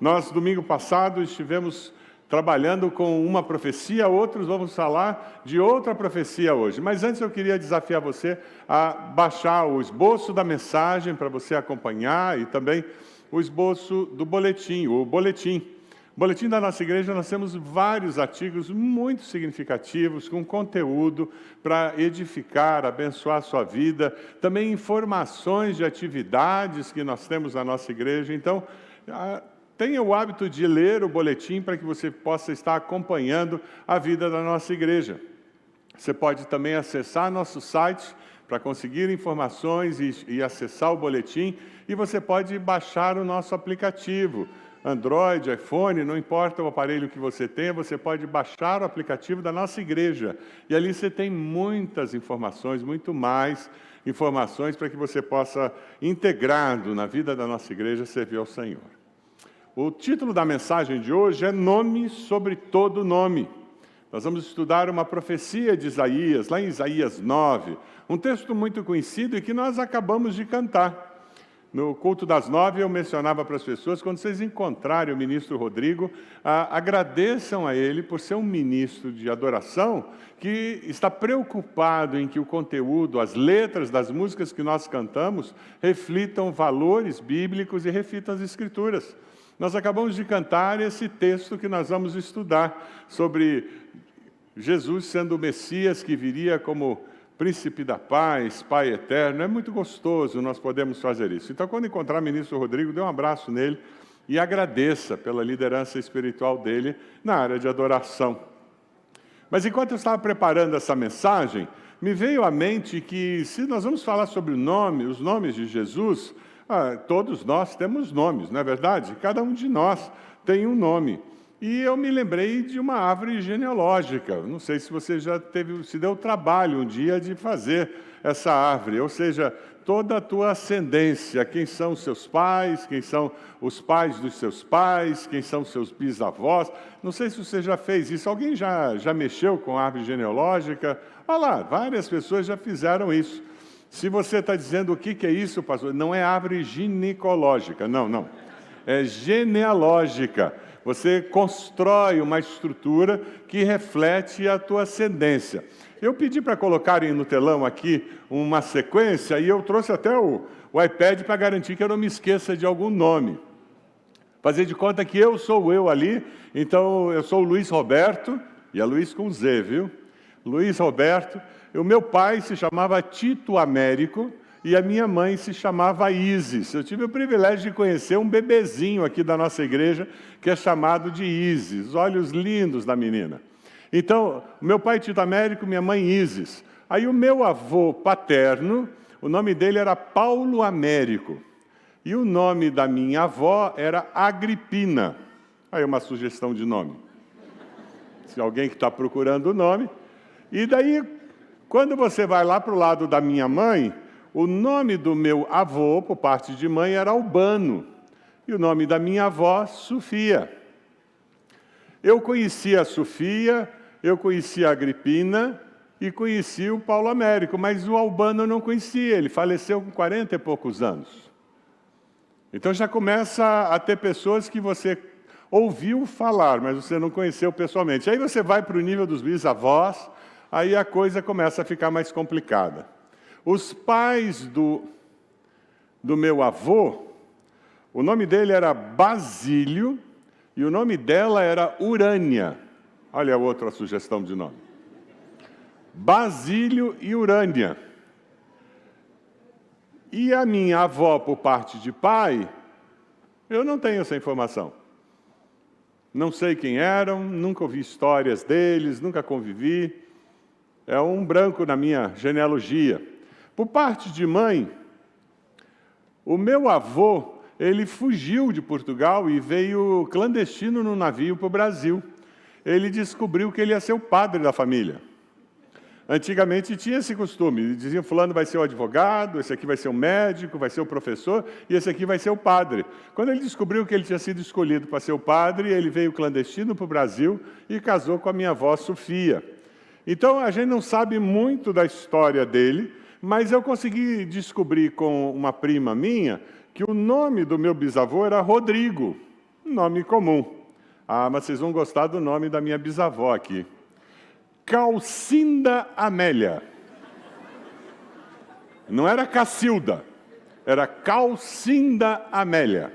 Nós, domingo passado, estivemos trabalhando com uma profecia, outros vamos falar de outra profecia hoje. Mas antes eu queria desafiar você a baixar o esboço da mensagem para você acompanhar e também o esboço do boletim, o boletim. No boletim da nossa igreja nós temos vários artigos muito significativos, com conteúdo para edificar, abençoar a sua vida, também informações de atividades que nós temos na nossa igreja. Então, tenha o hábito de ler o boletim para que você possa estar acompanhando a vida da nossa igreja. Você pode também acessar nosso site para conseguir informações e acessar o boletim, e você pode baixar o nosso aplicativo. Android, iPhone, não importa o aparelho que você tenha, você pode baixar o aplicativo da nossa igreja. E ali você tem muitas informações, muito mais informações para que você possa, integrado na vida da nossa igreja, servir ao Senhor. O título da mensagem de hoje é Nome sobre todo nome. Nós vamos estudar uma profecia de Isaías, lá em Isaías 9, um texto muito conhecido e que nós acabamos de cantar. No culto das 9, eu mencionava para as pessoas, quando vocês encontrarem o ministro Rodrigo, agradeçam a ele por ser um ministro de adoração que está preocupado em que o conteúdo, as letras das músicas que nós cantamos, reflitam valores bíblicos e reflitam as Escrituras. Nós acabamos de cantar esse texto que nós vamos estudar sobre Jesus sendo o Messias que viria como Príncipe da Paz, Pai Eterno. É muito gostoso nós podemos fazer isso. Então, quando encontrar o ministro Rodrigo, dê um abraço nele e agradeça pela liderança espiritual dele na área de adoração. Mas enquanto eu estava preparando essa mensagem, me veio à mente que se nós vamos falar sobre os nomes de Jesus, todos nós temos nomes, não é verdade? Cada um de nós tem um nome. E eu me lembrei de uma árvore genealógica. Não sei se você já se deu o trabalho um dia de fazer essa árvore, ou seja, toda a tua ascendência, quem são os seus pais, quem são os pais dos seus pais, quem são os seus bisavós. Não sei se você já fez isso. Alguém já mexeu com a árvore genealógica? Olha lá, várias pessoas já fizeram isso. Se você está dizendo o que é isso, pastor, não é árvore ginecológica, não. É genealógica. Você constrói uma estrutura que reflete a tua ascendência. Eu pedi para colocarem no telão aqui uma sequência e eu trouxe até o iPad para garantir que eu não me esqueça de algum nome. Fazer de conta que eu sou eu ali, então eu sou o Luiz Roberto, e é Luiz com Z, viu? Luiz Roberto. O meu pai se chamava Tito Américo e a minha mãe se chamava Isis. Eu tive o privilégio de conhecer um bebezinho aqui da nossa igreja que é chamado de Isis. Os olhos lindos da menina. Então, meu pai Tito Américo, minha mãe Isis. Aí o meu avô paterno, o nome dele era Paulo Américo. E o nome da minha avó era Agripina. Aí uma sugestão de nome. Se alguém que está procurando o nome. E daí, quando você vai lá para o lado da minha mãe, o nome do meu avô, por parte de mãe, era Albano. E o nome da minha avó, Sofia. Eu conhecia a Sofia, eu conhecia a Agripina e conheci o Paulo Américo, mas o Albano eu não conhecia, ele faleceu com 40 e poucos anos. Então já começa a ter pessoas que você ouviu falar, mas você não conheceu pessoalmente. Aí você vai para o nível dos bisavós, aí a coisa começa a ficar mais complicada. Os pais do meu avô, o nome dele era Basílio e o nome dela era Urânia. Olha a outra sugestão de nome. Basílio e Urânia. E a minha avó, por parte de pai, eu não tenho essa informação. Não sei quem eram, nunca ouvi histórias deles, nunca convivi. É um branco na minha genealogia. Por parte de mãe, o meu avô, ele fugiu de Portugal e veio clandestino no navio para o Brasil. Ele descobriu que ele ia ser o padre da família. Antigamente tinha esse costume, diziam fulano vai ser o advogado, esse aqui vai ser o médico, vai ser o professor, e esse aqui vai ser o padre. Quando ele descobriu que ele tinha sido escolhido para ser o padre, ele veio clandestino para o Brasil e casou com a minha avó Sofia. Então a gente não sabe muito da história dele, mas eu consegui descobrir com uma prima minha que o nome do meu bisavô era Rodrigo. um nome comum. Mas vocês vão gostar do nome da minha bisavó aqui. Calcinda Amélia. Não era Cacilda, era Calcinda Amélia.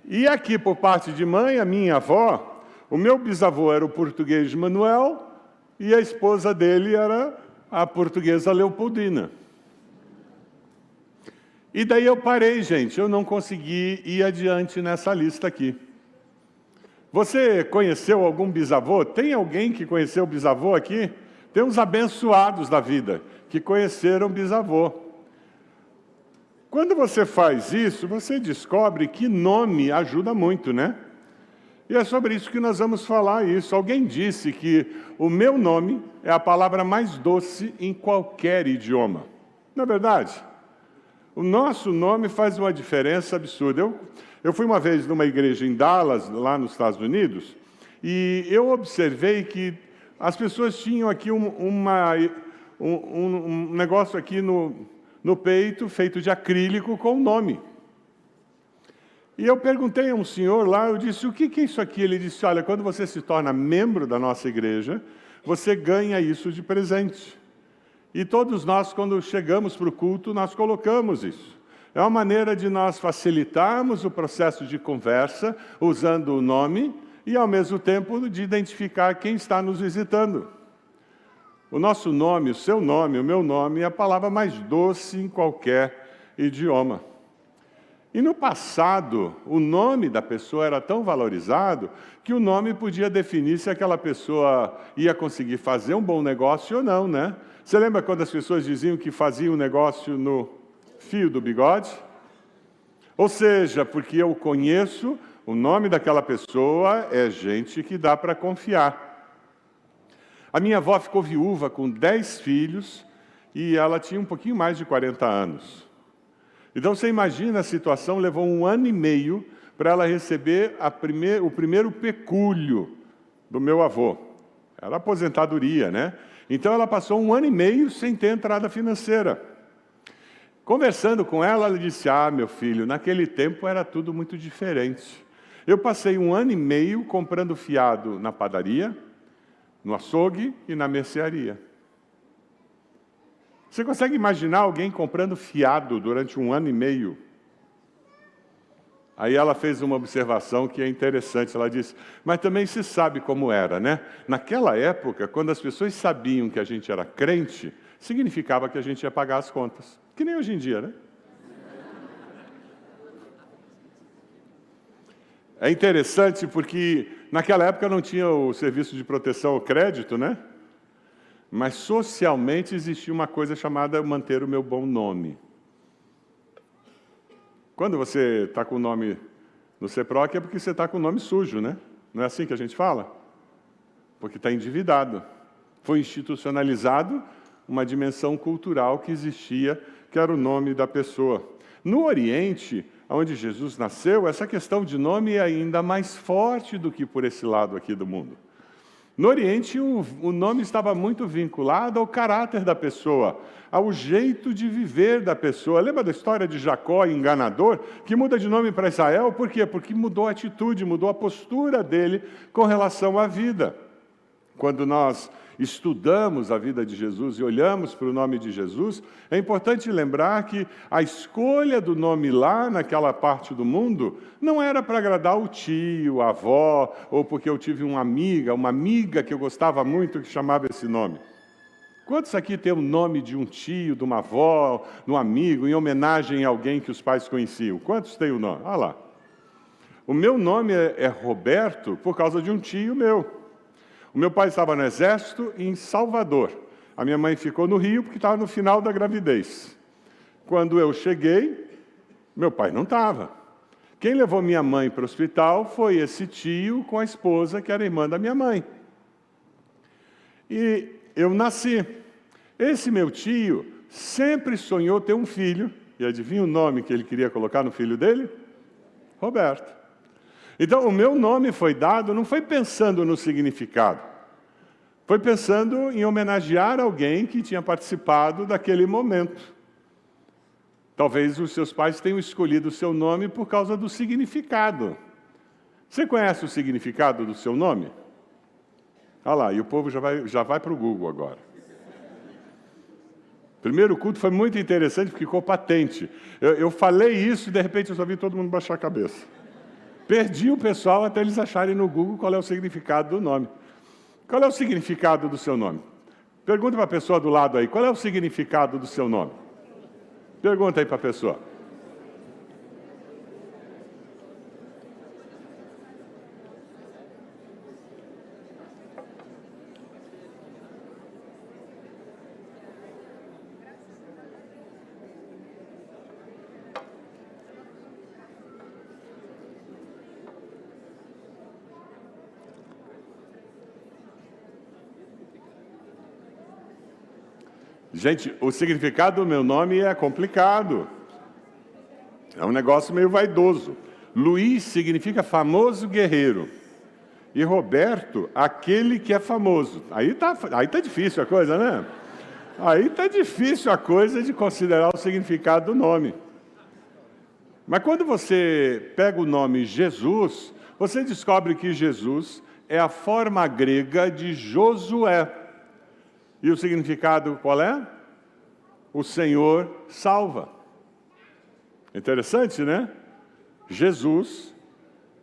E aqui, por parte de mãe, a minha avó, o meu bisavô era o português Manuel e a esposa dele era a portuguesa Leopoldina. E daí eu parei, gente, eu não consegui ir adiante nessa lista aqui. Você conheceu algum bisavô? Tem alguém que conheceu o bisavô aqui? Tem uns abençoados da vida que conheceram bisavô. Quando você faz isso, você descobre que nome ajuda muito, né? E é sobre isso que nós vamos falar isso. Alguém disse que o meu nome é a palavra mais doce em qualquer idioma. Não é verdade? O nosso nome faz uma diferença absurda. Eu fui uma vez numa igreja em Dallas, lá nos Estados Unidos, e eu observei que as pessoas tinham aqui um negócio aqui no peito, feito de acrílico, com o nome. E eu perguntei a um senhor lá, eu disse, o que é isso aqui? Ele disse, olha, quando você se torna membro da nossa igreja, você ganha isso de presente. E todos nós, quando chegamos para o culto, nós colocamos isso. É uma maneira de nós facilitarmos o processo de conversa, usando o nome, e ao mesmo tempo de identificar quem está nos visitando. O nosso nome, o seu nome, o meu nome, é a palavra mais doce em qualquer idioma. E no passado, o nome da pessoa era tão valorizado que o nome podia definir se aquela pessoa ia conseguir fazer um bom negócio ou não, né? Você lembra quando as pessoas diziam que faziam um negócio no fio do bigode? Ou seja, porque eu conheço, o nome daquela pessoa é gente que dá para confiar. A minha avó ficou viúva com 10 filhos e ela tinha um pouquinho mais de 40 anos. Então, você imagina a situação, levou 1 ano e meio para ela receber o primeiro pecúlio do meu avô. Era aposentadoria, né? Então, ela passou 1 ano e meio sem ter entrada financeira. Conversando com ela, ela disse, meu filho, naquele tempo era tudo muito diferente. Eu passei 1 ano e meio comprando fiado na padaria, no açougue e na mercearia. Você consegue imaginar alguém comprando fiado durante 1 ano e meio? Aí ela fez uma observação que é interessante. Ela disse, mas também se sabe como era, né? Naquela época, quando as pessoas sabiam que a gente era crente, significava que a gente ia pagar as contas. Que nem hoje em dia, né? É interessante porque naquela época não tinha o serviço de proteção ao crédito, né? Mas socialmente existia uma coisa chamada manter o meu bom nome. Quando você está com o nome no CEPROC é porque você está com o nome sujo, né? Não é assim que a gente fala? Porque está endividado. Foi institucionalizado uma dimensão cultural que existia, que era o nome da pessoa. No Oriente, onde Jesus nasceu, essa questão de nome é ainda mais forte do que por esse lado aqui do mundo. No Oriente, o nome estava muito vinculado ao caráter da pessoa, ao jeito de viver da pessoa. Lembra da história de Jacó, enganador, que muda de nome para Israel? Por quê? Porque mudou a atitude, mudou a postura dele com relação à vida. Quando nós estudamos a vida de Jesus e olhamos para o nome de Jesus, é importante lembrar que a escolha do nome lá naquela parte do mundo não era para agradar o tio, a avó, ou porque eu tive uma amiga que eu gostava muito que chamava esse nome. Quantos aqui tem o nome de um tio, de uma avó, de um amigo, em homenagem a alguém que os pais conheciam? Quantos têm o nome? Olha lá. O meu nome é Roberto por causa de um tio meu. O meu pai estava no exército em Salvador. A minha mãe ficou no Rio porque estava no final da gravidez. Quando eu cheguei, meu pai não estava. Quem levou minha mãe para o hospital foi esse tio com a esposa, que era irmã da minha mãe. E eu nasci. Esse meu tio sempre sonhou ter um filho. E adivinha o nome que ele queria colocar no filho dele? Roberto. Então, o meu nome foi dado, não foi pensando no significado. Foi pensando em homenagear alguém que tinha participado daquele momento. Talvez os seus pais tenham escolhido o seu nome por causa do significado. Você conhece o significado do seu nome? Olha lá, e o povo já vai para o Google agora. Primeiro culto foi muito interessante, porque ficou patente. Eu falei isso e, de repente, eu só vi todo mundo baixar a cabeça. Perdi o pessoal até eles acharem no Google qual é o significado do nome. Qual é o significado do seu nome? Pergunta para a pessoa do lado aí, qual é o significado do seu nome? Pergunta aí para a pessoa. Gente, o significado do meu nome é complicado. É um negócio meio vaidoso. Luiz significa famoso guerreiro. E Roberto, aquele que é famoso. Aí tá difícil a coisa, né? Aí tá difícil a coisa de considerar o significado do nome. Mas quando você pega o nome Jesus, você descobre que Jesus é a forma grega de Josué. E o significado qual é? O Senhor salva. Interessante, né? Jesus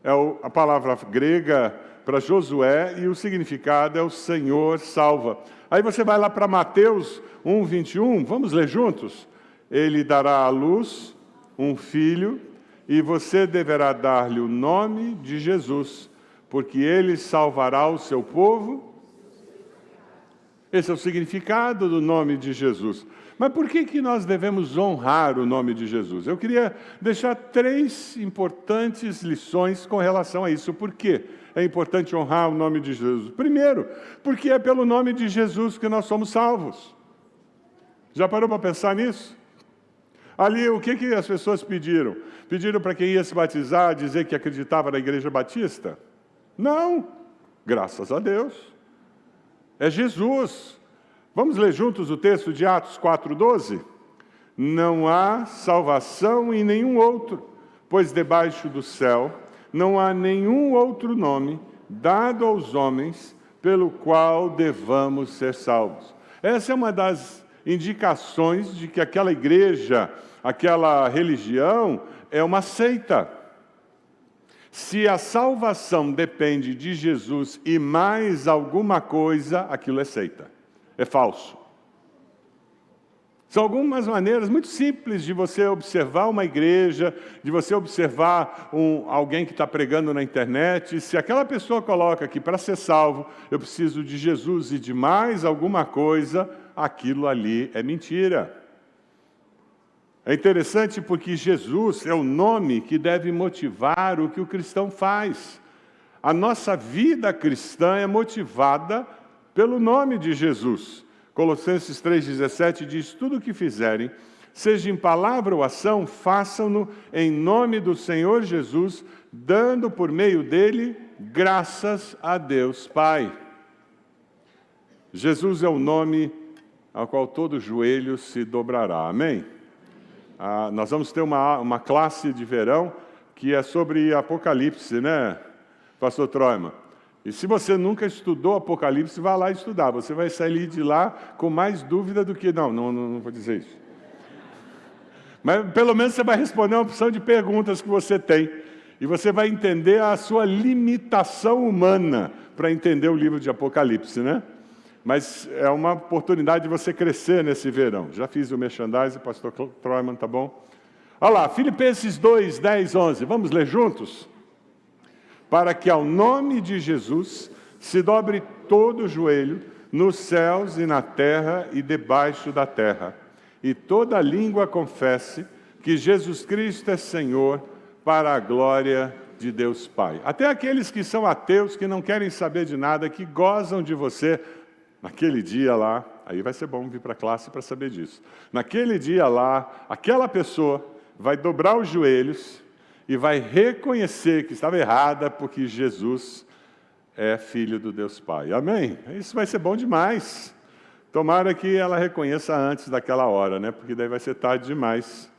é a palavra grega para Josué e o significado é o Senhor salva. Aí você vai lá para Mateus 1:21, vamos ler juntos? Ele dará à luz um filho e você deverá dar-lhe o nome de Jesus, porque ele salvará o seu povo. Esse é o significado do nome de Jesus. Mas por que nós devemos honrar o nome de Jesus? Eu queria deixar 3 importantes lições com relação a isso. Por que é importante honrar o nome de Jesus? Primeiro, porque é pelo nome de Jesus que nós somos salvos. Já parou para pensar nisso? Ali, o que as pessoas pediram? Pediram para quem ia se batizar dizer que acreditava na Igreja Batista? Não, graças a Deus. É Jesus. Vamos ler juntos o texto de Atos 4:12? Não há salvação em nenhum outro, pois debaixo do céu não há nenhum outro nome dado aos homens pelo qual devamos ser salvos. Essa é uma das indicações de que aquela igreja, aquela religião é uma seita. Se a salvação depende de Jesus e mais alguma coisa, aquilo é seita. É falso. São algumas maneiras muito simples de você observar uma igreja, de você observar alguém que está pregando na internet. Se aquela pessoa coloca que para ser salvo eu preciso de Jesus e de mais alguma coisa, aquilo ali é mentira. É interessante porque Jesus é o nome que deve motivar o que o cristão faz. A nossa vida cristã é motivada pelo nome de Jesus. Colossenses 3,17 diz, tudo o que fizerem, seja em palavra ou ação, façam-no em nome do Senhor Jesus, dando por meio dele graças a Deus Pai. Jesus é o nome ao qual todo joelho se dobrará. Amém? Nós vamos ter uma classe de verão que é sobre Apocalipse, né, pastor Troima? E se você nunca estudou Apocalipse, vá lá estudar. Você vai sair de lá com mais dúvida do que... Não vou dizer isso. Mas pelo menos você vai responder uma opção de perguntas que você tem. E você vai entender a sua limitação humana para entender o livro de Apocalipse, né? Mas é uma oportunidade de você crescer nesse verão. Já fiz o merchandising, pastor Troiman, tá bom? Olha lá, Filipenses 2, 10, 11. Vamos ler juntos? Para que ao nome de Jesus se dobre todo o joelho, nos céus e na terra e debaixo da terra, e toda língua confesse que Jesus Cristo é Senhor, para a glória de Deus Pai. Até aqueles que são ateus, que não querem saber de nada, que gozam de você, naquele dia lá, aí vai ser bom vir para a classe para saber disso. Naquele dia lá, aquela pessoa vai dobrar os joelhos e vai reconhecer que estava errada, porque Jesus é Filho do Deus Pai. Amém? Isso vai ser bom demais. Tomara que ela reconheça antes daquela hora, né? Porque daí vai ser tarde demais.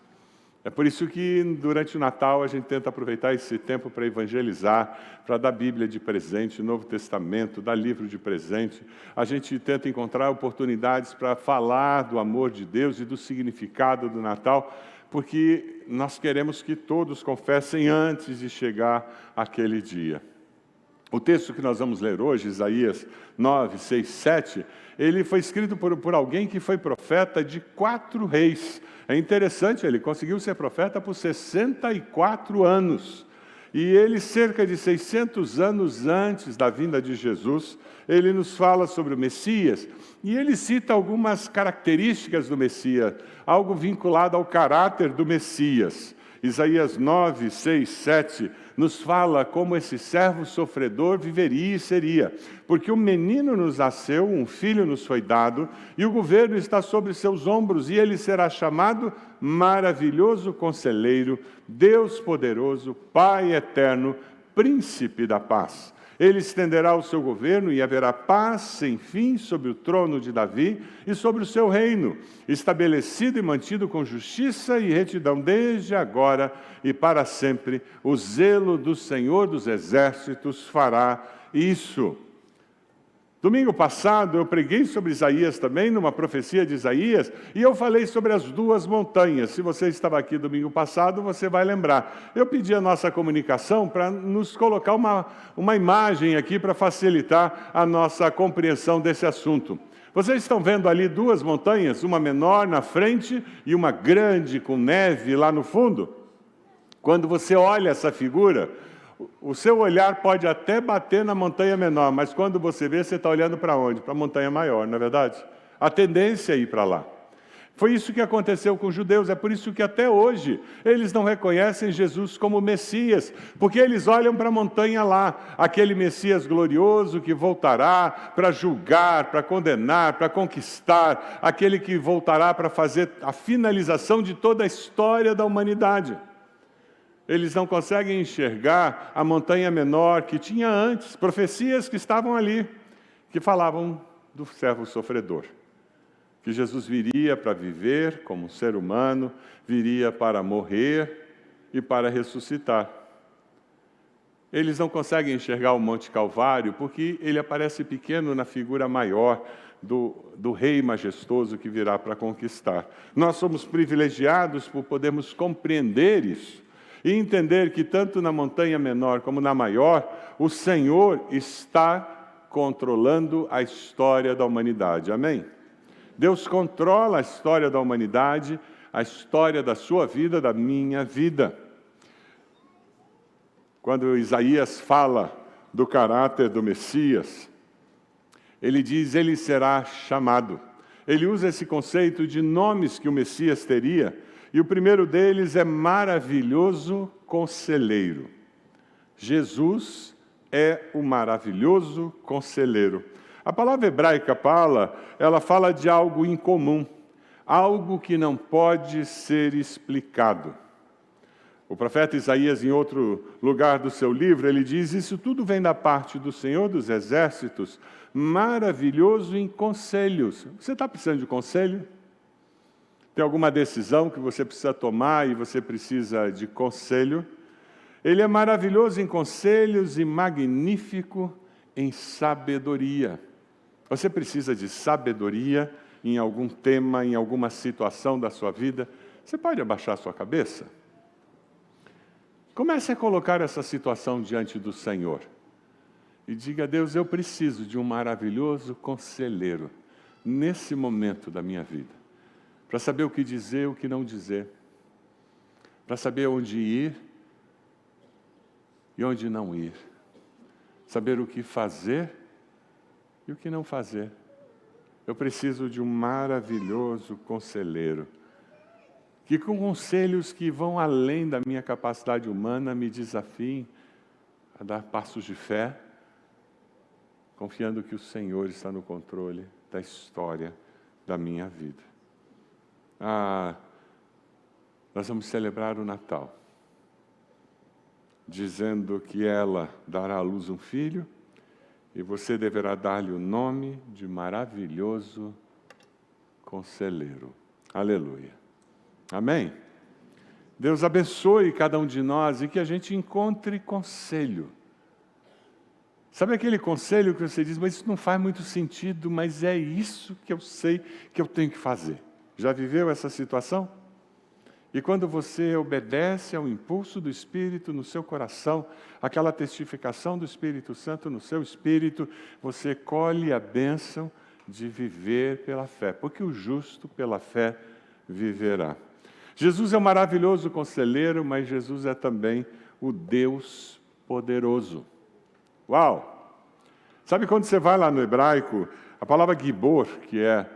É por isso que durante o Natal a gente tenta aproveitar esse tempo para evangelizar, para dar Bíblia de presente, Novo Testamento, dar livro de presente. A gente tenta encontrar oportunidades para falar do amor de Deus e do significado do Natal, porque nós queremos que todos confessem antes de chegar aquele dia. O texto que nós vamos ler hoje, Isaías 9, 6, 7, ele foi escrito por alguém que foi profeta de 4 reis. É interessante, ele conseguiu ser profeta por 64 anos. E ele, cerca de 600 anos antes da vinda de Jesus, ele nos fala sobre o Messias, e ele cita algumas características do Messias, algo vinculado ao caráter do Messias. Isaías 9, 6, 7 nos fala como esse servo sofredor viveria e seria. Porque um menino nos nasceu, um filho nos foi dado, e o governo está sobre seus ombros, e ele será chamado Maravilhoso Conselheiro, Deus Poderoso, Pai Eterno, Príncipe da Paz. Ele estenderá o seu governo e haverá paz sem fim sobre o trono de Davi e sobre o seu reino, estabelecido e mantido com justiça e retidão desde agora e para sempre. O zelo do Senhor dos Exércitos fará isso. Domingo passado eu preguei sobre Isaías também, numa profecia de Isaías, e eu falei sobre as 2 montanhas. Se você estava aqui domingo passado, você vai lembrar. Eu pedi a nossa comunicação para nos colocar uma imagem aqui para facilitar a nossa compreensão desse assunto. Vocês estão vendo ali 2 montanhas, uma menor na frente e uma grande com neve lá no fundo? Quando você olha essa figura, o seu olhar pode até bater na montanha menor, mas quando você vê, você está olhando para onde? Para a montanha maior, não é verdade? A tendência é ir para lá. Foi isso que aconteceu com os judeus, é por isso que até hoje eles não reconhecem Jesus como Messias, porque eles olham para a montanha lá, aquele Messias glorioso que voltará para julgar, para condenar, para conquistar, aquele que voltará para fazer a finalização de toda a história da humanidade. Eles não conseguem enxergar a montanha menor que tinha antes, profecias que estavam ali, que falavam do servo sofredor. Que Jesus viria para viver como um ser humano, viria para morrer e para ressuscitar. Eles não conseguem enxergar o Monte Calvário porque ele aparece pequeno na figura maior do rei majestoso que virá para conquistar. Nós somos privilegiados por podermos compreender isso. E entender que tanto na montanha menor como na maior, o Senhor está controlando a história da humanidade. Amém? Deus controla a história da humanidade, a história da sua vida, da minha vida. Quando Isaías fala do caráter do Messias, ele diz, ele será chamado. Ele usa esse conceito de nomes que o Messias teria, e o primeiro deles é Maravilhoso Conselheiro. Jesus é o maravilhoso conselheiro. A palavra hebraica ela fala de algo incomum, algo que não pode ser explicado. O profeta Isaías, em outro lugar do seu livro, ele diz, isso tudo vem da parte do Senhor dos Exércitos, maravilhoso em conselhos. Você está precisando de conselho? Tem alguma decisão que você precisa tomar e você precisa de conselho? Ele é maravilhoso em conselhos e magnífico em sabedoria. Você precisa de sabedoria em algum tema, em alguma situação da sua vida? Você pode abaixar a sua cabeça? Comece a colocar essa situação diante do Senhor. E diga a Deus, eu preciso de um maravilhoso conselheiro nesse momento da minha vida. Para saber o que dizer, o que não dizer. Para saber onde ir e onde não ir. Saber o que fazer e o que não fazer. Eu preciso de um maravilhoso conselheiro, que com conselhos que vão além da minha capacidade humana me desafiem a dar passos de fé, confiando que o Senhor está no controle da história da minha vida. Nós vamos celebrar o Natal, dizendo que ela dará à luz um filho, e você deverá dar-lhe o nome de maravilhoso conselheiro. Aleluia. Amém? Deus abençoe cada um de nós e que a gente encontre conselho. Sabe aquele conselho que você diz, mas isso não faz muito sentido, mas é isso que eu sei que eu tenho que fazer. Já viveu essa situação? E quando você obedece ao impulso do Espírito no seu coração, aquela testificação do Espírito Santo no seu espírito, você colhe a bênção de viver pela fé, porque o justo pela fé viverá. Jesus é um maravilhoso conselheiro, mas Jesus é também o Deus poderoso. Uau! Sabe quando você vai lá no hebraico, a palavra Gibor, que é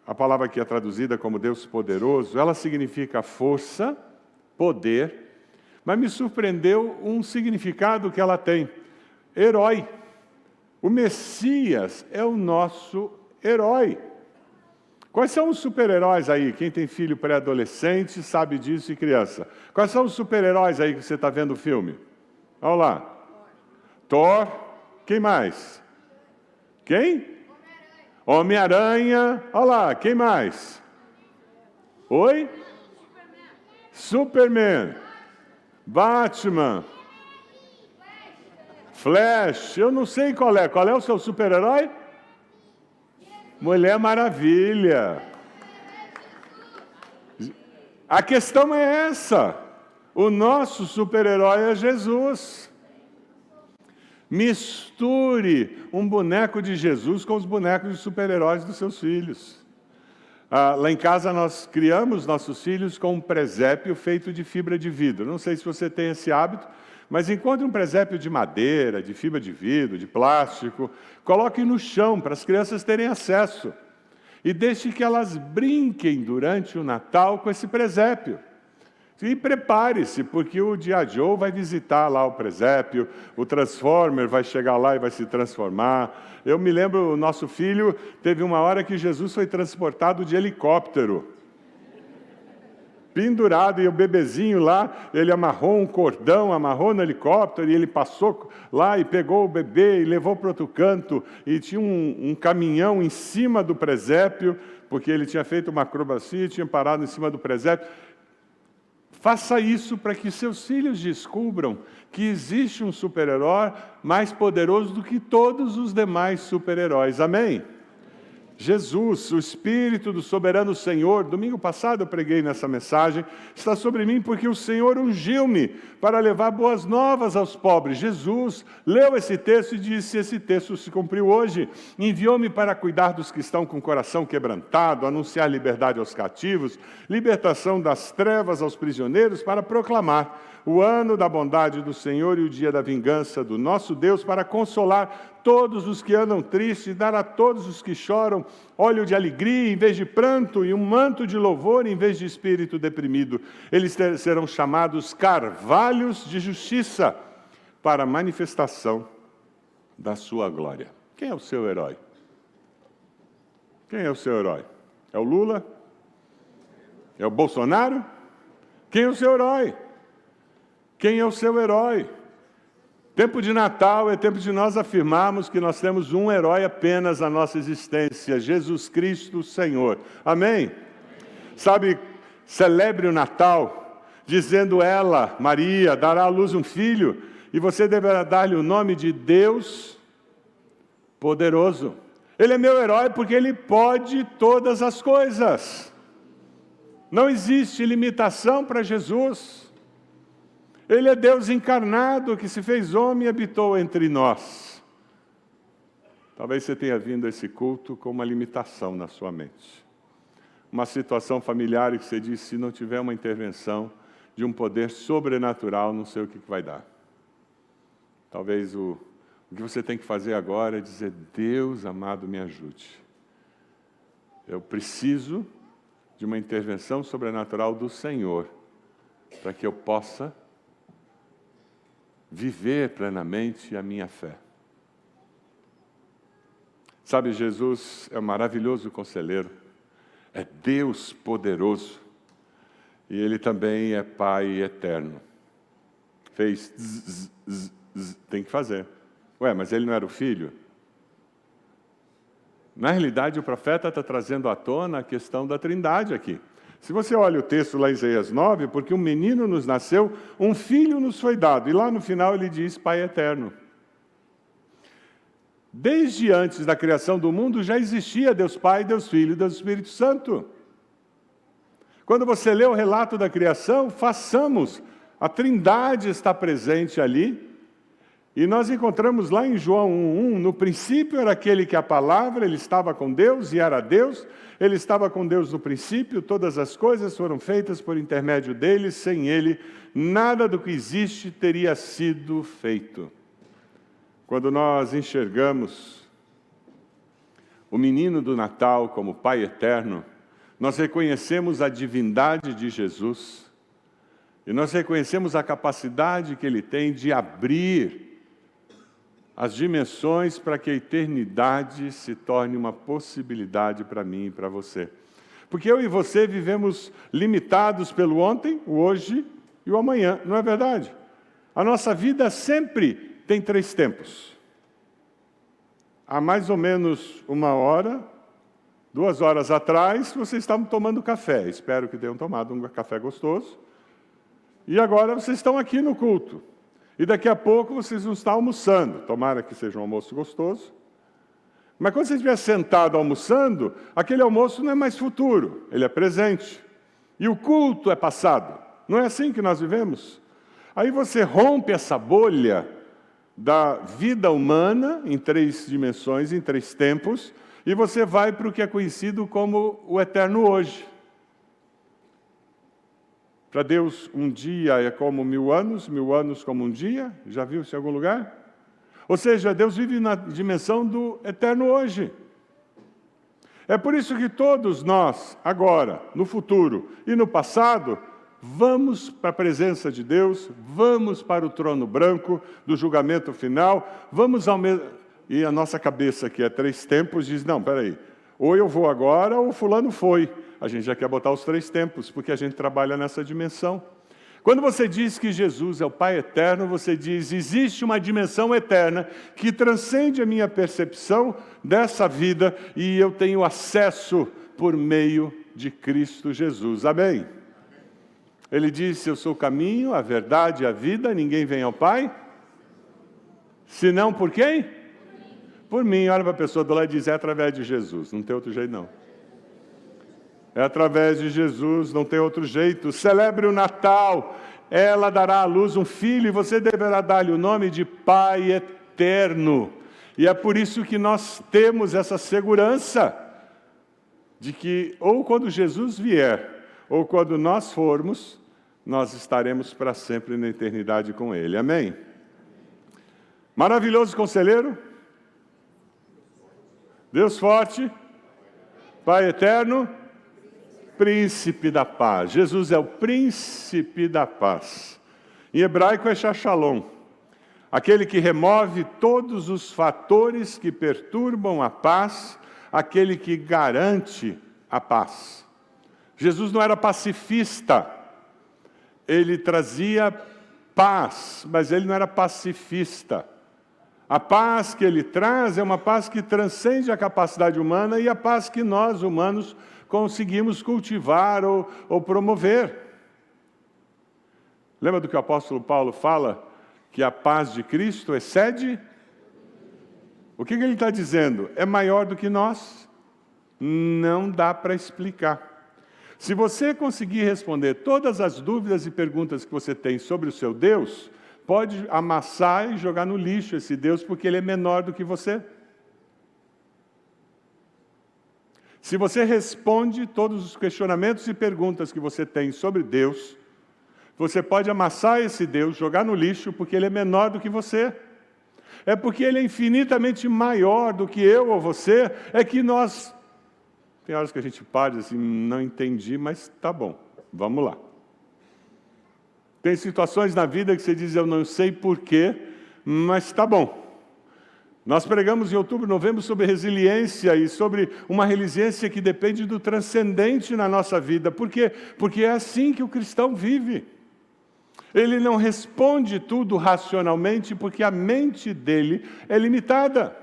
a palavra que é traduzida como Deus poderoso, ela significa força, poder, mas me surpreendeu um significado que ela tem: herói. O Messias é o nosso herói. Quais são os super-heróis aí? Quem tem filho pré-adolescente sabe disso, e criança. Quais são os super-heróis aí que você está vendo o filme? Olha lá. Thor. Quem mais? Quem? Homem-Aranha. Olha lá. Quem mais? Oi? Superman. Batman. Flash. Eu não sei qual é. Qual é o seu super-herói? Mulher Maravilha. A questão é essa. O nosso super-herói é Jesus. Misture um boneco de Jesus com os bonecos de super-heróis dos seus filhos. Lá em casa nós criamos nossos filhos com um presépio feito de fibra de vidro. Não sei se você tem esse hábito, mas encontre um presépio de madeira, de fibra de vidro, de plástico, coloque no chão para as crianças terem acesso. E deixe que elas brinquem durante o Natal com esse presépio. E prepare-se, porque o G.I. Joe vai visitar lá o presépio, o Transformer vai chegar lá e vai se transformar. Eu me lembro, o nosso filho teve uma hora que Jesus foi transportado de helicóptero. Pendurado, e o bebezinho lá, ele amarrou um cordão, amarrou no helicóptero, e ele passou lá e pegou o bebê e levou para outro canto, e tinha um caminhão em cima do presépio, porque ele tinha feito uma acrobacia e tinha parado em cima do presépio. Faça isso para que seus filhos descubram que existe um super-herói mais poderoso do que todos os demais super-heróis. Amém? Jesus, o Espírito do soberano Senhor, domingo passado eu preguei nessa mensagem, está sobre mim porque o Senhor ungiu-me para levar boas novas aos pobres. Jesus leu esse texto e disse: esse texto se cumpriu hoje. Enviou-me para cuidar dos que estão com o coração quebrantado, anunciar liberdade aos cativos, libertação das trevas aos prisioneiros, para proclamar o ano da bondade do Senhor e o dia da vingança do nosso Deus, para consolar todos os que andam tristes, dar a todos os que choram óleo de alegria em vez de pranto e um manto de louvor em vez de espírito deprimido. Eles serão chamados carvalhos de justiça para a manifestação da sua glória. Quem é o seu herói? Quem é o seu herói? É o Lula? É o Bolsonaro? Quem é o seu herói? Quem é o seu herói? Tempo de Natal é tempo de nós afirmarmos que nós temos um herói apenas na nossa existência: Jesus Cristo, Senhor. Amém? Sabe, celebre o Natal, dizendo: ela, Maria, dará à luz um filho, e você deverá dar-lhe o nome de Deus Poderoso. Ele é meu herói porque Ele pode todas as coisas. Não existe limitação para Jesus. Ele é Deus encarnado que se fez homem e habitou entre nós. Talvez você tenha vindo a esse culto com uma limitação na sua mente. Uma situação familiar que você diz: se não tiver uma intervenção de um poder sobrenatural, não sei o que vai dar. Talvez o que você tem que fazer agora é dizer: Deus amado, me ajude. Eu preciso de uma intervenção sobrenatural do Senhor para que eu possa viver plenamente a minha fé. Sabe, Jesus é um maravilhoso conselheiro, é Deus poderoso, e Ele também é Pai eterno. Fez zzz, zzz, zzz, tem que fazer. Ué, mas Ele não era o Filho? Na realidade, o profeta está trazendo à tona a questão da Trindade aqui. Se você olha o texto lá em Isaías 9, porque um menino nos nasceu, um filho nos foi dado. E lá no final ele diz Pai eterno. Desde antes da criação do mundo já existia Deus Pai, Deus Filho e Deus Espírito Santo. Quando você lê o relato da criação, façamos. A Trindade está presente ali. E nós encontramos lá em João 1:1, no princípio era aquele que a palavra, ele estava com Deus e era Deus, ele estava com Deus no princípio, todas as coisas foram feitas por intermédio dele, sem ele, nada do que existe teria sido feito. Quando nós enxergamos o menino do Natal como Pai eterno, nós reconhecemos a divindade de Jesus e nós reconhecemos a capacidade que ele tem de abrir as dimensões para que a eternidade se torne uma possibilidade para mim e para você. Porque eu e você vivemos limitados pelo ontem, o hoje e o amanhã, não é verdade? A nossa vida sempre tem 3 tempos. Há mais ou menos 1 hora, 2 horas atrás, vocês estavam tomando café. Espero que tenham tomado um café gostoso. E agora vocês estão aqui no culto. E daqui a pouco vocês vão estar almoçando. Tomara que seja um almoço gostoso. Mas quando você estiver sentado almoçando, aquele almoço não é mais futuro, ele é presente. E o culto é passado. Não é assim que nós vivemos? Aí você rompe essa bolha da vida humana em 3 dimensões, em 3 tempos, e você vai para o que é conhecido como o eterno hoje. Para Deus, um dia é como 1000 anos como um dia. Já viu isso em algum lugar? Ou seja, Deus vive na dimensão do eterno hoje. É por isso que todos nós, agora, no futuro e no passado, vamos para a presença de Deus, vamos para o trono branco do julgamento final, vamos ao mesmo... E a nossa cabeça, que é 3 tempos, diz, não, peraí, ou eu vou agora ou fulano foi. A gente já quer botar os 3 tempos, porque a gente trabalha nessa dimensão. Quando você diz que Jesus é o Pai eterno, você diz, existe uma dimensão eterna que transcende a minha percepção dessa vida e eu tenho acesso por meio de Cristo Jesus. Amém? Ele disse, eu sou o caminho, a verdade e a vida, ninguém vem ao Pai, senão por quem? Por mim. Olha para a pessoa do lado e diz, é através de Jesus, não tem outro jeito não. É através de Jesus, não tem outro jeito. Celebre o Natal, ela dará à luz um filho e você deverá dar-lhe o nome de Pai Eterno. E é por isso que nós temos essa segurança de que ou quando Jesus vier, ou quando nós formos, nós estaremos para sempre na eternidade com Ele. Amém? Maravilhoso conselheiro, Deus forte, Pai eterno, Príncipe da paz. Jesus é o Príncipe da paz. Em hebraico é Shalom, aquele que remove todos os fatores que perturbam a paz, aquele que garante a paz. Jesus não era pacifista, ele trazia paz, mas ele não era pacifista. A paz que ele traz é uma paz que transcende a capacidade humana e a paz que nós, humanos, conseguimos cultivar ou promover. Lembra do que o apóstolo Paulo fala? Que a paz de Cristo excede? O que ele está dizendo? É maior do que nós? Não dá para explicar. Se você conseguir responder todas as dúvidas e perguntas que você tem sobre o seu Deus, pode amassar e jogar no lixo esse Deus, porque ele é menor do que você. Se você responde todos os questionamentos e perguntas que você tem sobre Deus, você pode amassar esse Deus, jogar no lixo, porque ele é menor do que você. É porque ele é infinitamente maior do que eu ou você, é que nós... Tem horas que a gente para e diz assim, não entendi, mas tá bom, vamos lá. Tem situações na vida que você diz, eu não sei porquê, mas tá bom. Nós pregamos em outubro, novembro sobre resiliência e sobre uma resiliência que depende do transcendente na nossa vida. Por quê? Porque é assim que o cristão vive. Ele não responde tudo racionalmente porque a mente dele é limitada.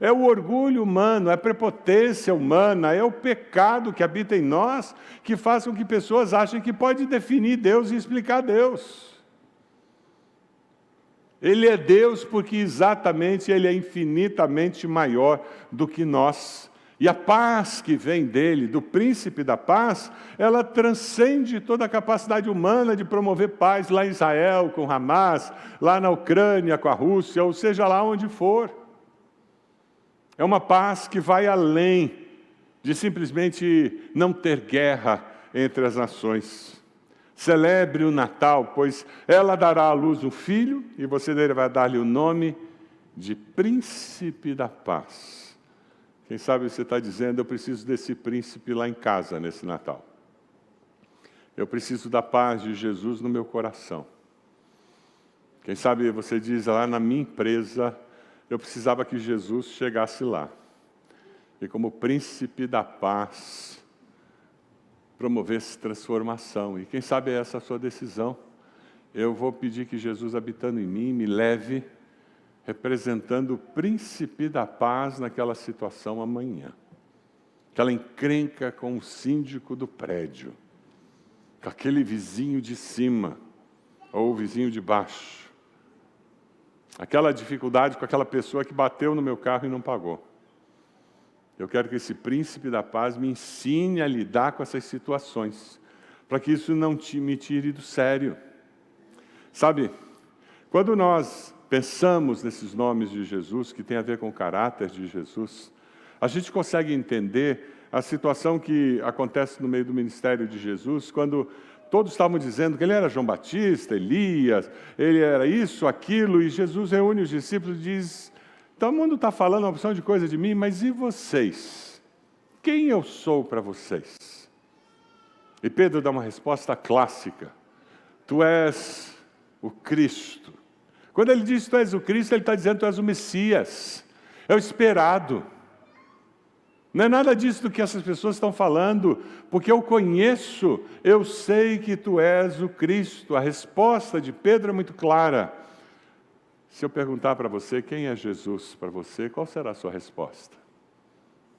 É o orgulho humano, é a prepotência humana, é o pecado que habita em nós que faz com que pessoas achem que pode definir Deus e explicar Deus. Ele é Deus porque exatamente Ele é infinitamente maior do que nós. E a paz que vem dele, do príncipe da paz, ela transcende toda a capacidade humana de promover paz lá em Israel com Hamas, lá na Ucrânia com a Rússia, ou seja lá onde for. É uma paz que vai além de simplesmente não ter guerra entre as nações. Celebre o Natal, pois ela dará à luz um filho, e você vai dar-lhe o nome de Príncipe da Paz. Quem sabe você está dizendo, eu preciso desse príncipe lá em casa, nesse Natal. Eu preciso da paz de Jesus no meu coração. Quem sabe você diz, lá na minha empresa, eu precisava que Jesus chegasse lá. E como príncipe da paz, promovesse transformação. E quem sabe é essa a sua decisão. Eu vou pedir que Jesus, habitando em mim, me leve representando o príncipe da paz naquela situação amanhã. Aquela encrenca com o síndico do prédio, com aquele vizinho de cima, ou o vizinho de baixo. Aquela dificuldade com aquela pessoa que bateu no meu carro e não pagou. Eu quero que esse príncipe da paz me ensine a lidar com essas situações, para que isso não me tire do sério. Sabe, quando nós pensamos nesses nomes de Jesus, que tem a ver com o caráter de Jesus, a gente consegue entender a situação que acontece no meio do ministério de Jesus, quando todos estavam dizendo que ele era João Batista, Elias, ele era isso, aquilo, e Jesus reúne os discípulos e diz, todo mundo está falando uma opção de coisa de mim, mas e vocês? Quem eu sou para vocês? E Pedro dá uma resposta clássica, tu és o Cristo. Quando ele diz tu és o Cristo, ele está dizendo tu és o Messias, é o esperado. Não é nada disso do que essas pessoas estão falando, porque eu conheço, eu sei que tu és o Cristo. A resposta de Pedro é muito clara. Se eu perguntar para você quem é Jesus para você, qual será a sua resposta?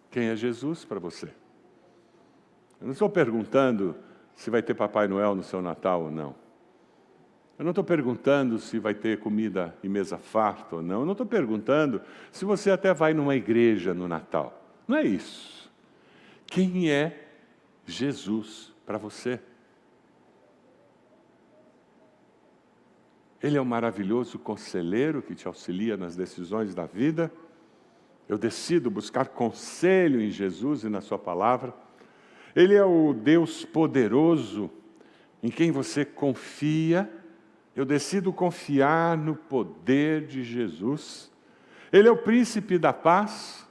Quem é Jesus para você? Eu não estou perguntando se vai ter Papai Noel no seu Natal ou não. Eu não estou perguntando se vai ter comida e mesa farta ou não. Eu não estou perguntando se você até vai numa igreja no Natal. Não é isso. Quem é Jesus para você? Ele é o maravilhoso conselheiro que te auxilia nas decisões da vida. Eu decido buscar conselho em Jesus e na sua palavra. Ele é o Deus poderoso em quem você confia. Eu decido confiar no poder de Jesus. Ele é o príncipe da paz.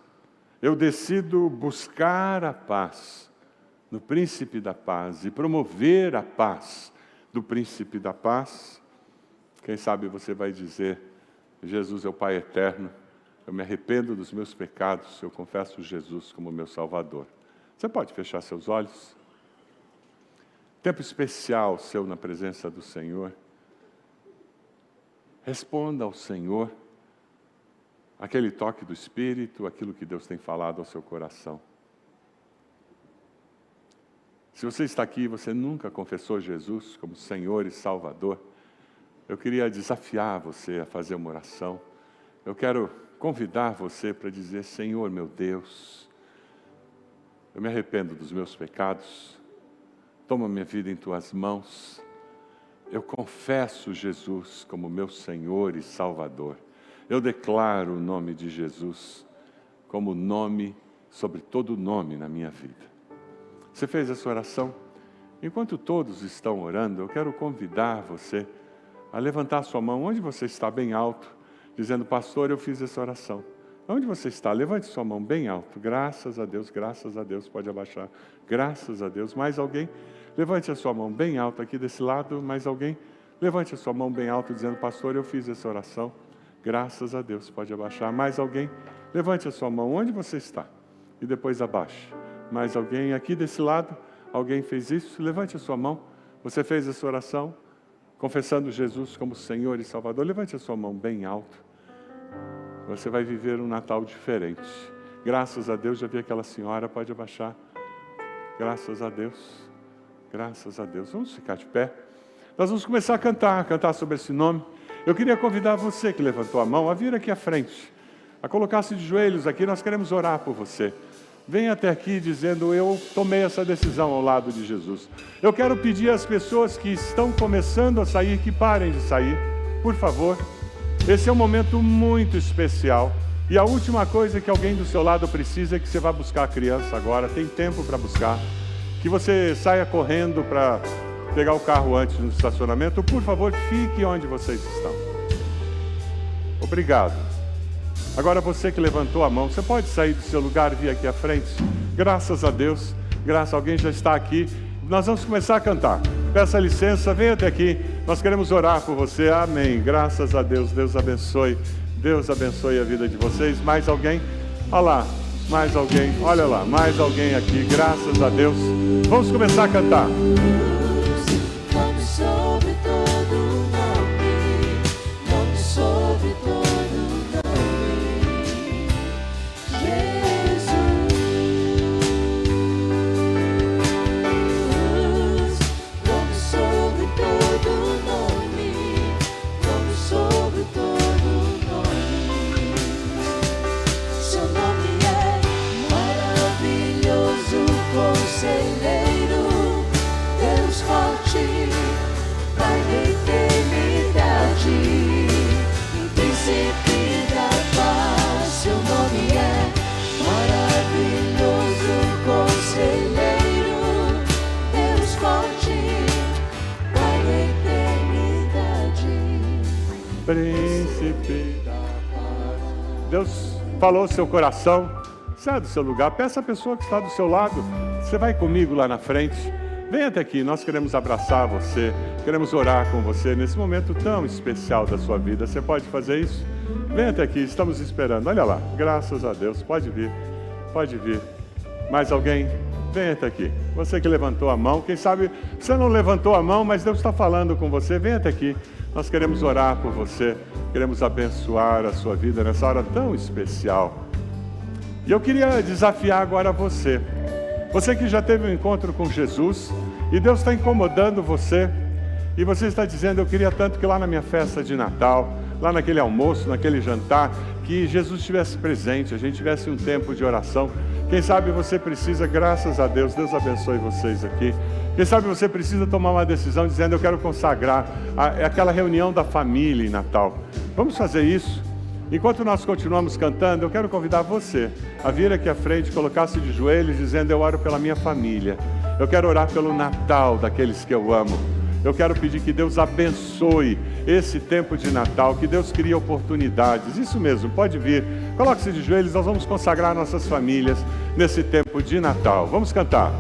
Eu decido buscar a paz no príncipe da paz e promover a paz do príncipe da paz. Quem sabe você vai dizer, Jesus é o Pai eterno, eu me arrependo dos meus pecados, eu confesso Jesus como meu Salvador. Você pode fechar seus olhos? Tempo especial seu na presença do Senhor. Responda ao Senhor aquele toque do Espírito, aquilo que Deus tem falado ao seu coração. Se você está aqui e você nunca confessou Jesus como Senhor e Salvador, eu queria desafiar você a fazer uma oração. Eu quero convidar você para dizer, Senhor meu Deus, eu me arrependo dos meus pecados, toma minha vida em Tuas mãos, eu confesso Jesus como meu Senhor e Salvador. Eu declaro o nome de Jesus como nome sobre todo nome na minha vida. Você fez essa oração? Enquanto todos estão orando, eu quero convidar você a levantar sua mão onde você está, bem alto, dizendo, pastor, eu fiz essa oração. Onde você está? Levante sua mão bem alto. Graças a Deus, pode abaixar. Graças a Deus. Mais alguém? Levante a sua mão bem alto aqui desse lado. Mais alguém? Levante a sua mão bem alto, dizendo, pastor, eu fiz essa oração. Graças a Deus, pode abaixar. Mais alguém? Levante a sua mão onde você está e depois abaixe. Mais alguém aqui desse lado? Alguém fez isso? Levante a sua mão. Você fez essa oração, confessando Jesus como Senhor e Salvador. Levante a sua mão bem alto. você vai viver um Natal diferente. Graças a Deus, já vi aquela senhora, pode abaixar. Graças a Deus, graças a Deus. Vamos ficar de pé. Nós vamos começar a cantar sobre esse nome. Eu queria convidar você que levantou a mão a vir aqui à frente, a colocar-se de joelhos aqui, nós queremos orar por você. Venha até aqui dizendo, eu tomei essa decisão ao lado de Jesus. Eu quero pedir às pessoas que estão começando a sair, que parem de sair, por favor. Esse é um momento muito especial. E a última coisa que alguém do seu lado precisa é que você vá buscar a criança agora. Tem tempo para buscar. Que você saia correndo para pegar o carro antes no estacionamento. Por favor, fique onde vocês estão. Obrigado. Agora você que levantou a mão, você pode sair do seu lugar e vir aqui à frente? Graças a Deus. Alguém já está aqui. Nós vamos começar a cantar. Peça licença, venha até aqui. Nós queremos orar por você. Amém. Graças a Deus. Deus abençoe. Deus abençoe a vida de vocês. Mais alguém? Olha lá, mais alguém. Olha lá, mais alguém aqui. Graças a Deus. Vamos começar a cantar. Nome sobre todo nome, nome sobre todo nome, Jesus. Nome sobre todo nome, nome sobre todo nome. Seu nome é maravilhoso, conselheiro, Deus forte, Pai da eternidade, príncipe da paz. Seu nome é maravilhoso, conselheiro, Deus forte, Pai da eternidade, Príncipe da paz. Deus falou seu coração. Sai do seu lugar. Peça à pessoa que está do seu lado. Você vai comigo lá na frente. Venha até aqui, nós queremos abraçar você, queremos orar com você nesse momento tão especial da sua vida. Você pode fazer isso? Venha até aqui, estamos esperando. Olha lá, graças a Deus, pode vir, pode vir. Mais alguém? Venha até aqui. Você que levantou a mão, quem sabe você não levantou a mão, mas Deus está falando com você. Venha até aqui, nós queremos orar por você, queremos abençoar a sua vida nessa hora tão especial. E eu queria desafiar agora você. Você que já teve um encontro com Jesus e Deus está incomodando você e você está dizendo, eu queria tanto que lá na minha festa de Natal, lá naquele almoço, naquele jantar, que Jesus estivesse presente, a gente tivesse um tempo de oração. Quem sabe você precisa, graças a Deus, Deus abençoe vocês aqui. Quem sabe você precisa tomar uma decisão dizendo, eu quero consagrar aquela reunião da família em Natal. Vamos fazer isso? Enquanto nós continuamos cantando, eu quero convidar você a vir aqui à frente, colocar-se de joelhos, dizendo, eu oro pela minha família. Eu quero orar pelo Natal daqueles que eu amo. Eu quero pedir que Deus abençoe esse tempo de Natal, que Deus crie oportunidades. Isso mesmo, pode vir. Coloque-se de joelhos, nós vamos consagrar nossas famílias nesse tempo de Natal. Vamos cantar.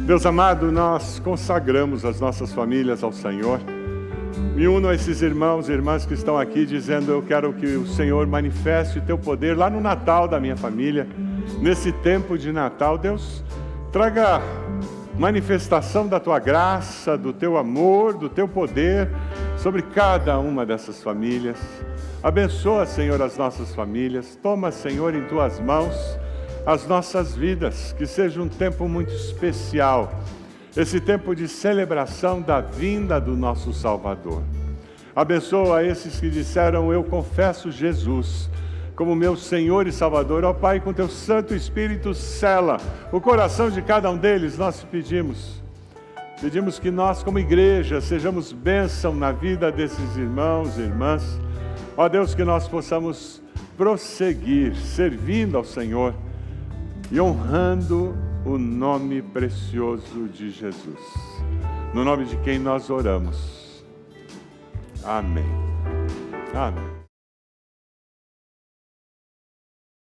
Deus amado, nós consagramos as nossas famílias ao Senhor. Me uno a esses irmãos e irmãs que estão aqui dizendo, eu quero que o Senhor manifeste o teu poder lá no Natal da minha família. Nesse tempo de Natal, Deus, traga manifestação da tua graça, do teu amor, do teu poder sobre cada uma dessas famílias. Abençoa, Senhor, as nossas famílias. Toma, Senhor, em tuas mãos as nossas vidas, que seja um tempo muito especial, esse tempo de celebração da vinda do nosso Salvador. Abençoa esses que disseram, eu confesso Jesus como meu Senhor e Salvador. Ó Pai, com teu Santo Espírito, sela o coração de cada um deles, nós te pedimos. Pedimos que nós, como igreja, sejamos bênção na vida desses irmãos e irmãs. Ó Deus, que nós possamos prosseguir servindo ao Senhor e honrando o nome precioso de Jesus. No nome de quem nós oramos. Amém. Amém.